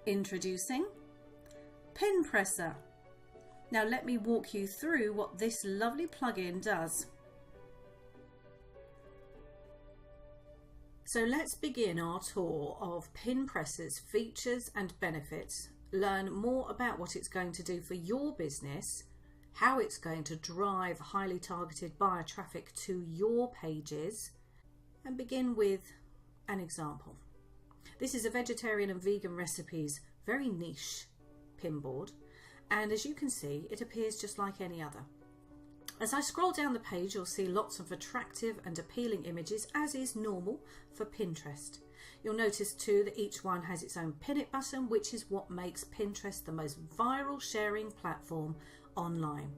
Introducing PinPressr. Now let me walk you through what this lovely plugin does. So let's begin our tour of PinPressr's features and benefits, learn more about what it's going to do for your business, how it's going to drive highly targeted buyer traffic to your pages, and begin with an example. This is a vegetarian and vegan recipes, very niche pin board, and as you can see, it appears just like any other. As I scroll down the page, you'll see lots of attractive and appealing images, as is normal for Pinterest. You'll notice too that each one has its own pin it button, which is what makes Pinterest the most viral sharing platform online.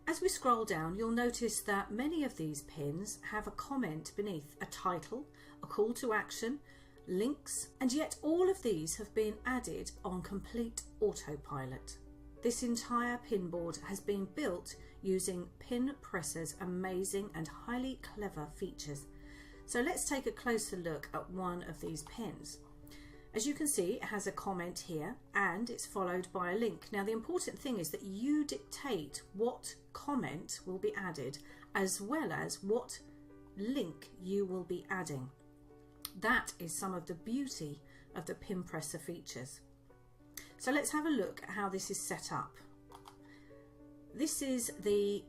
As we scroll down, you'll notice that many of these pins have a comment beneath, a title, a call to action, links, and yet all of these have been added on complete autopilot. This entire pin board has been built using PinPressr's amazing and highly clever features. So let's take a closer look at one of these pins. As you can see, it has a comment here and it's followed by a link. Now the important thing is that you dictate what comment will be added as well as what link you will be adding. That is some of the beauty of the PinPressr features. So let's have a look at how this is set up. This is the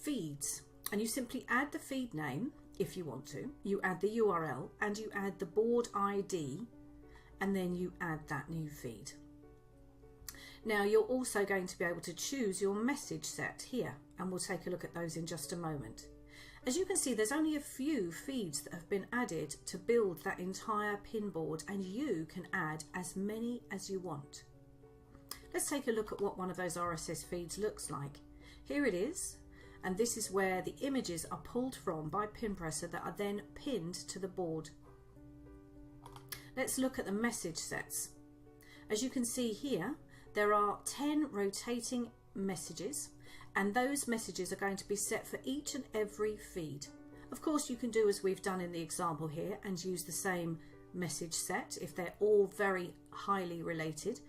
feeds, and you simply add the feed name if you want to, you add the URL and you add the board ID, and then you add that new feed. Now you're also going to be able to choose your message set here, and we'll take a look at those in just a moment. As you can see, there's only a few feeds that have been added to build that entire pin board, and you can add as many as you want. Let's take a look at what one of those RSS feeds looks like. Here it is, and this is where the images are pulled from by PinPressr that are then pinned to the board. Let's look at the message sets. As you can see here, there are 10 rotating messages, and those messages are going to be set for each and every feed. Of course, you can do as we've done in the example here and use the same message set if they're all very highly related.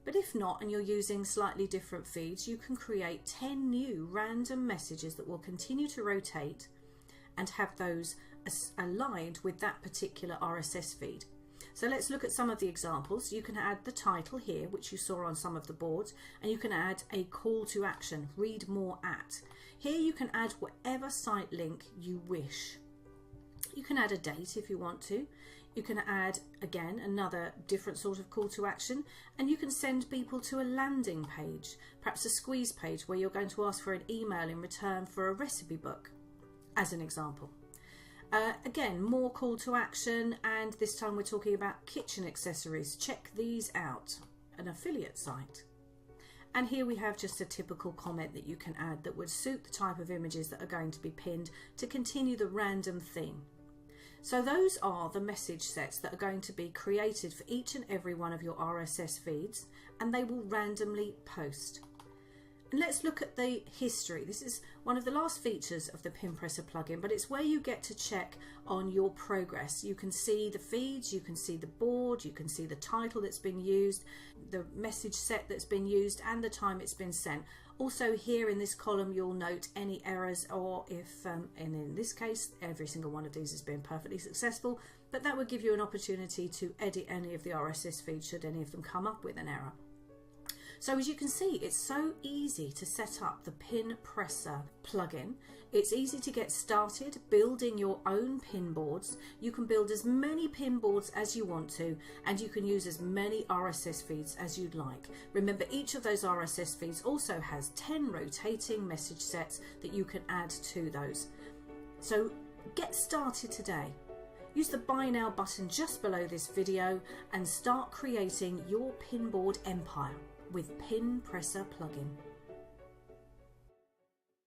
But if not, and you're using slightly different feeds, you can create 10 new random messages that will continue to rotate and have those aligned with that particular RSS feed. So let's look at some of the examples. You can add the title here, which you saw on some of the boards, and you can add a call to action, read more at. Here you can add whatever site link you wish. You can add a date if you want to. You can add, again, another different sort of call to action, and you can send people to a landing page, perhaps a squeeze page where you're going to ask for an email in return for a recipe book, as an example. Again, more call to action, and this time we're talking about kitchen accessories. Check these out, an affiliate site. And here we have just a typical comment that you can add that would suit the type of images that are going to be pinned to continue the random theme. So those are the message sets that are going to be created for each and every one of your RSS feeds, and they will randomly post. And let's look at the history. This is one of the last features of the PinPressr plugin, but it's where you get to check on your progress. You can see the feeds, you can see the board, you can see the title that's been used, the message set that's been used, and the time it's been sent. Also here in this column, you'll note any errors, or if, and in this case, every single one of these has been perfectly successful, but that would give you an opportunity to edit any of the RSS feeds should any of them come up with an error. So as you can see, it's so easy to set up the PinPressr plugin. It's easy to get started building your own pin boards. You can build as many pin boards as you want to, and you can use as many RSS feeds as you'd like. Remember, each of those RSS feeds also has 10 rotating message sets that you can add to those. So get started today. Use the Buy Now button just below this video and start creating your pin board empire with PinPressr plugin.